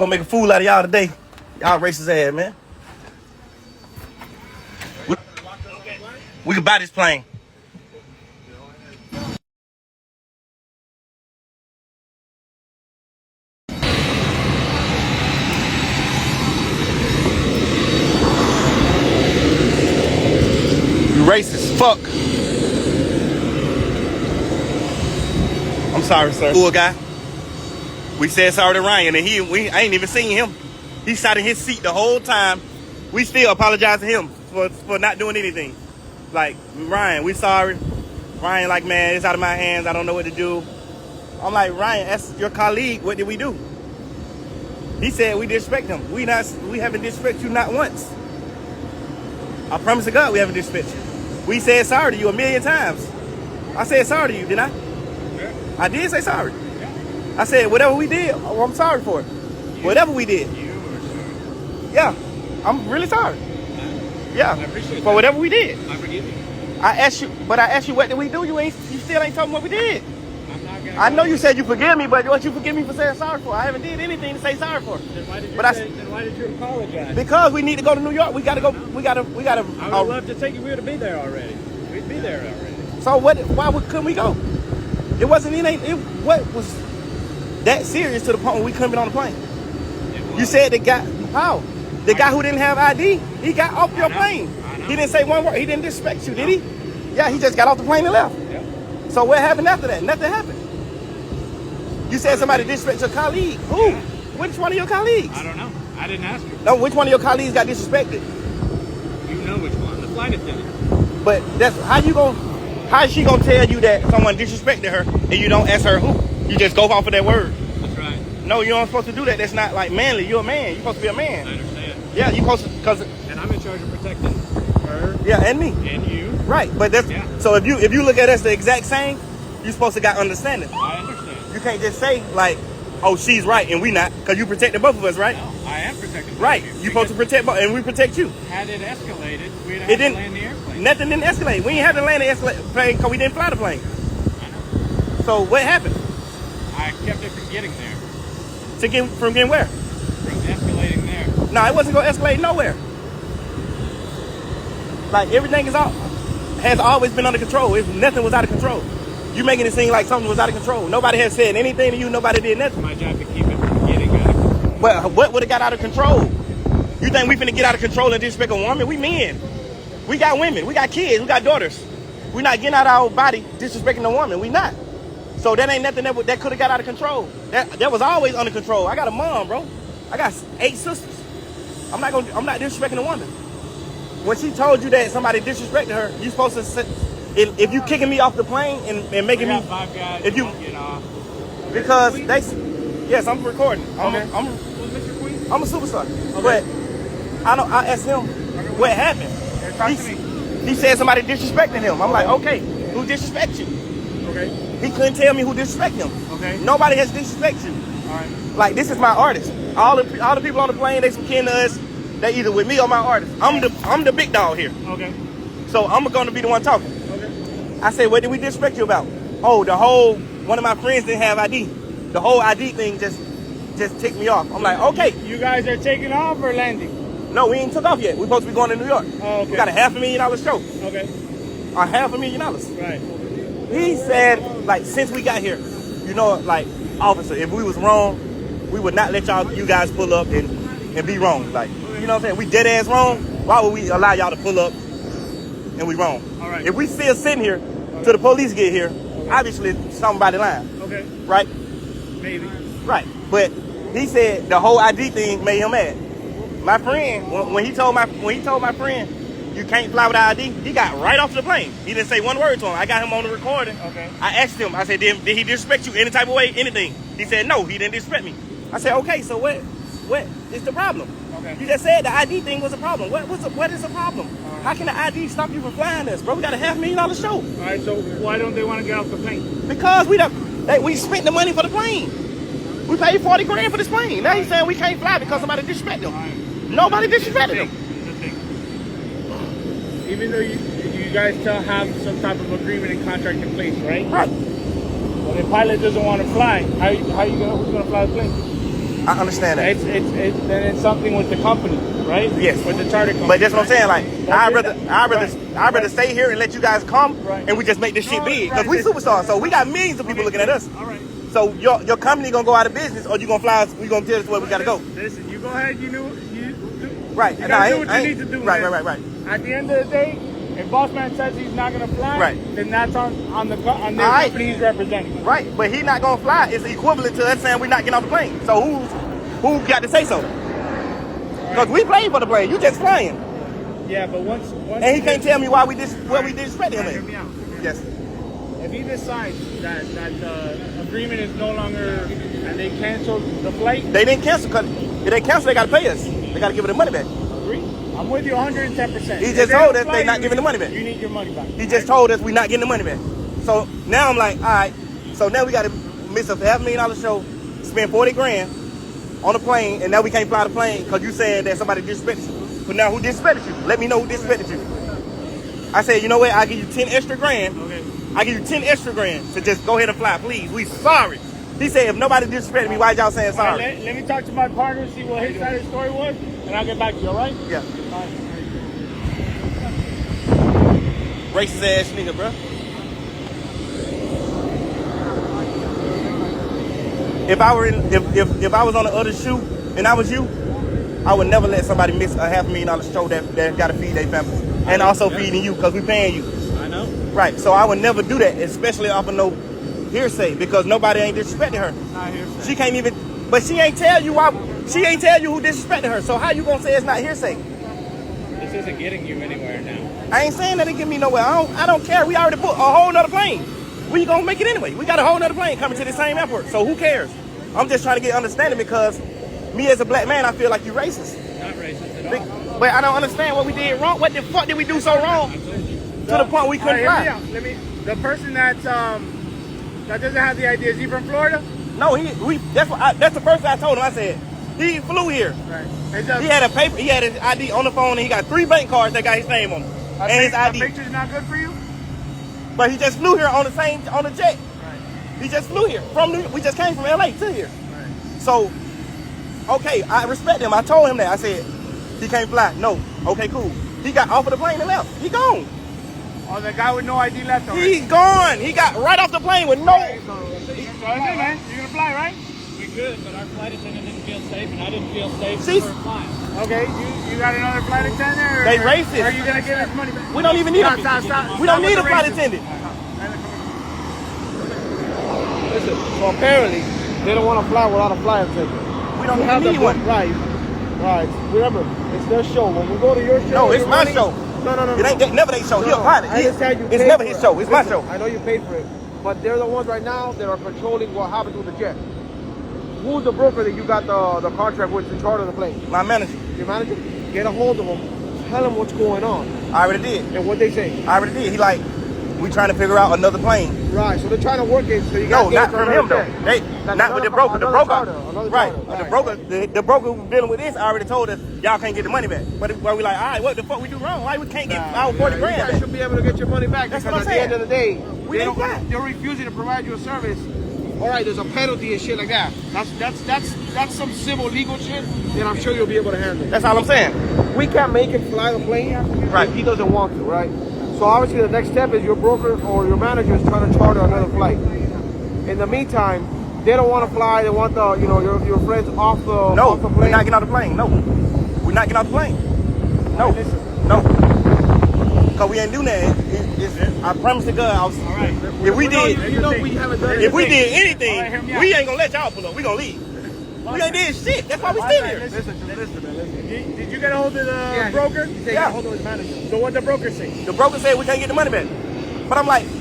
gonna make a fool out of y'all today. Y'all racist ass, man. We can buy this plane. You racist, fuck. I'm sorry, sir. Cool guy. We said sorry to Ryan, and I ain't even seen him. He sat in his seat the whole time. We still apologize to him for not doing anything. Like, Ryan, we sorry. Ryan, like, man, it's out of my hands. I don't know what to do. I'm like, Ryan, that's your colleague. What did we do? He said we disrespect him. We haven't disrespected you not once. I promise to God we haven't disrespected you. We said sorry to you a million times. I said sorry to you, didn't I? Yeah. I did say sorry. Yeah. I said whatever we did, I'm sorry for it. Whatever we did. You were sorry. Yeah, I'm really sorry. Yeah, I appreciate for that. whatever we did. I forgive you. I asked you what did we do? You still ain't told me what we did. I'm not gonna I know you said you forgive me, but what you forgive me for saying sorry for? I haven't did anything to say sorry for. Then why did you apologize? Because we need to go to New York. We gotta go. We gotta. I would love to take you. We would be there already. We'd be there already. So why couldn't we go? It wasn't anything. What was that serious to the point where we couldn't get on the plane? You said the guy. How? The guy who didn't have ID, he got off your plane. He didn't say one word. He didn't disrespect you, did he? Yeah, he just got off the plane and left. Yeah. So what happened after that? Nothing happened. You said somebody disrespected your colleague. Who? Yeah. Which one of your colleagues? I don't know. I didn't ask you. No, which one of your colleagues got disrespected? You know which one. The flight attendant. But that's how is she gonna tell you that someone disrespected her and you don't ask her who? You just go off of that word. That's right. No, you aren't supposed to do that. That's not like manly. You're a man. You're supposed to be a man. I understand. Yeah, you're supposed to, cause. And I'm in charge of protecting her. Yeah, and me. And you. Right, but that's so if you look at us the exact same, you're supposed to got understanding. I understand. You can't just say like, oh, she's right and we not, cause you protected both of us, right? No, I am protecting. Right, you're supposed to protect both, and we protect you. Had it escalated, we'd have to land the airplane. Nothing didn't escalate. We ain't had to land the plane because we didn't fly the plane. I know. So what happened? I kept it from getting there. From getting where? From escalating there. No, it wasn't gonna escalate nowhere. Like everything has always been under control. Nothing was out of control. You making it seem like something was out of control. Nobody has said anything to you. Nobody did nothing. It's my job to keep it from getting out of control. Well, what would have got out of control? You think we finna get out of control and disrespect a woman? We men. We got women. We got kids. We got daughters. We're not getting out of our body disrespecting a woman. We not. So that ain't nothing that could have got out of control. That was always under control. I got a mom, bro. I got 8 sisters. I'm not disrespecting a woman. When she told you that somebody disrespected her, you supposed to say, if you kicking me off the plane and making me 5 guys. if you get off. because they yes, I'm recording. Okay. I'm Mr. Queen? I'm a superstar. Okay. But I asked him what happened. Talk to me. He said somebody disrespected him. I'm like, okay, who disrespect you? Okay. He couldn't tell me who disrespect him. Okay. Nobody has disrespected you. All right. Like, this is my artist. All the people on the plane, they some kin to us. They either with me or my artist. I'm the big dog here. Okay. So I'm gonna be the one talking. Okay. I said, what did we disrespect you about? Oh, one of my friends didn't have ID. The whole ID thing just ticked me off. I'm like, okay. You guys are taking off or landing? No, we ain't took off yet. We're supposed to be going to New York. Oh, okay. We got a $500,000 show. Okay. A $500,000. Right. He said, like, since we got here, you know, like, officer, if we was wrong, we would not let you guys pull up and be wrong. Like, you know what I'm saying? We dead ass wrong. Why would we allow y'all to pull up and we wrong? All right. If we still sitting here till the police get here, obviously somebody lying. Okay. Right? Maybe. Right. But he said the whole ID thing made him mad. My friend, when he told my friend, you can't fly without ID, he got right off the plane. He didn't say one word to him. I got him on the recording. Okay. I asked him, I said, did he disrespect you any type of way, anything? He said, no, he didn't disrespect me. I said, okay, so what is the problem? Okay. You just said the ID thing was a problem. What is the problem? How can the ID stop you from flying us, bro? We got a $500,000 show. All right, so why don't they want to get off the plane? Because we spent the money for the plane. We paid $40,000 for this plane. Now he's saying we can't fly because somebody disrespected him. Right. Nobody disrespected him. Even though you guys still have some type of agreement and contract in place, right? Right. When the pilot doesn't want to fly, who's going to fly the plane? I understand that. Then it's something with the company, right? Yes. With the charter company. But that's what I'm saying. Like, I'd rather Right. stay here and let you guys come, Right. and we just make this shit big because right. we superstars. So we got millions of people looking at us. All right. So your company gonna go out of business, or you gonna fly us? We gonna tell us where we gotta go. Listen, you go ahead. You do. Right. You No, I gotta do ain't- what I you ain't- need to do. Right. man. Right. At the end of the day, if boss man says he's not gonna fly, Right. then that's on their right. company he's representing. Right. But he not gonna fly. It's equivalent to us saying we're not getting off the plane. So who got to say so? Because we playing for the plane. You just flying. Yeah, but once And he can't tell me why we disrespect him. Hear me out. Yes. If he decides that the agreement is no longer and they cancel the flight, They didn't cancel. Cause if they cancel, they gotta pay us. They gotta give us the money back. agree. I'm with you 110%. He If just they told don't us fly they not you, giving the money back. You need your money back. He just told us we not getting the money back. So now I'm like, all right. So now we got to miss a $500,000 show, spend 40 grand on a plane, and now we can't fly the plane because you saying that somebody disrespected you. But now who disrespected you? Let me know who disrespected you. I said, you know what? I'll give you 10 extra grand. Okay. I give you 10 extra grand to just go ahead and fly, please. We sorry. He said, if nobody disrespected me, why y'all saying All right, sorry? let me talk to my partner, see what his side of the story was, and I'll get back to you, all right? Yeah. All right. Racist ass nigga, bro. If I were if I was on the other shoe and I was you, I would never let somebody miss a $500,000 show that got to feed their family and also feeding you because we paying you. I know. Right. So I would never do that, especially off of no hearsay because nobody ain't disrespecting her. Not hearsay. She can't even. But she ain't tell you why. She ain't tell you who disrespected her. So how you gonna say it's not hearsay? This isn't getting you anywhere now. I ain't saying that it get me nowhere. I don't care. We already booked a whole nother plane. We gonna make it anyway. We got a whole nother plane coming to the same airport. So who cares? I'm just trying to get understanding because me as a black man, I feel like you racist. Not racist at all. But I don't understand what we did wrong. What the fuck did we do so wrong? To the point we couldn't fly. The person that doesn't have the idea, is he from Florida? No, that's the first I told him. I said, he flew here. Right. He had a paper, he had his ID on the phone, and he got 3 bank cards that got his name on them. And his ID. The picture's not good for you? But he just flew here on the jet. Right. He just flew here we just came from LA to here. Right. So, okay, I respect him. I told him that. I said, he can't fly. No. Okay, cool. He got off of the plane and left. He gone. Oh, the guy with no ID left already. He's gone. He got right off the plane with no. So that's it, man. You're gonna fly, right? We could, but our flight attendant didn't feel safe, and I didn't feel safe She's- for flying. Okay, you got another flight attendant? Or, They racist. Or are you gonna give his money back? We don't even need Stop, a. stop. We don't Stop need a with the flight racist. attendant. Listen, so apparently they don't want to fly without a flight attendant. We don't You even have need the one. right. Right. Remember, it's their show. When we go to your show, No, it's you're my running- show. No. It ain't never they show. He a pilot. I understand you. It's paid never for his it. show. It's my Listen, show. I know you paid for it, but they're the ones right now that are controlling what happens with the jet. Who's the broker that you got the contract with in charge of the plane? My manager. Your manager? Get a hold of them. Tell them what's going on I already did. and what they say. I already did. He like, we trying to figure out another plane. Right. So they're trying to work it. So you No, got not from him though. They That's not with the another- broker. The another broker, charter, another right? charter. The broker, the broker who dealing with this already told us y'all can't get the money back. But we like, all right, what the fuck we do wrong? Why we can't get our 40 You grand guys back? should be able to get your money back That's because what I'm at the end saying. of the day, We ain't fly. they're refusing to provide you a service. All right, there's a penalty and shit like that. That's some civil legal shit that I'm sure you'll be able to handle. That's all I'm saying. We can't make him fly the plane Right. if he doesn't want to, right? So obviously the next step is your broker or your manager is trying to charter another flight. In the meantime, they don't want to fly. They want your friends off the No, off the we're plane. not getting off the plane. No, we're not getting off the plane. No, no. Cause we ain't doing that. I promise to God. All right. If we did, You know we haven't done it. if we did All right, hear anything, me out. we ain't gonna let y'all pull up. We gonna leave. We ain't did shit. That's why we still here. Listen, man. Did you get a hold of the broker? He said, Yeah. hold on his manager. So what the broker say? The broker said we can't get the money back. But I'm like,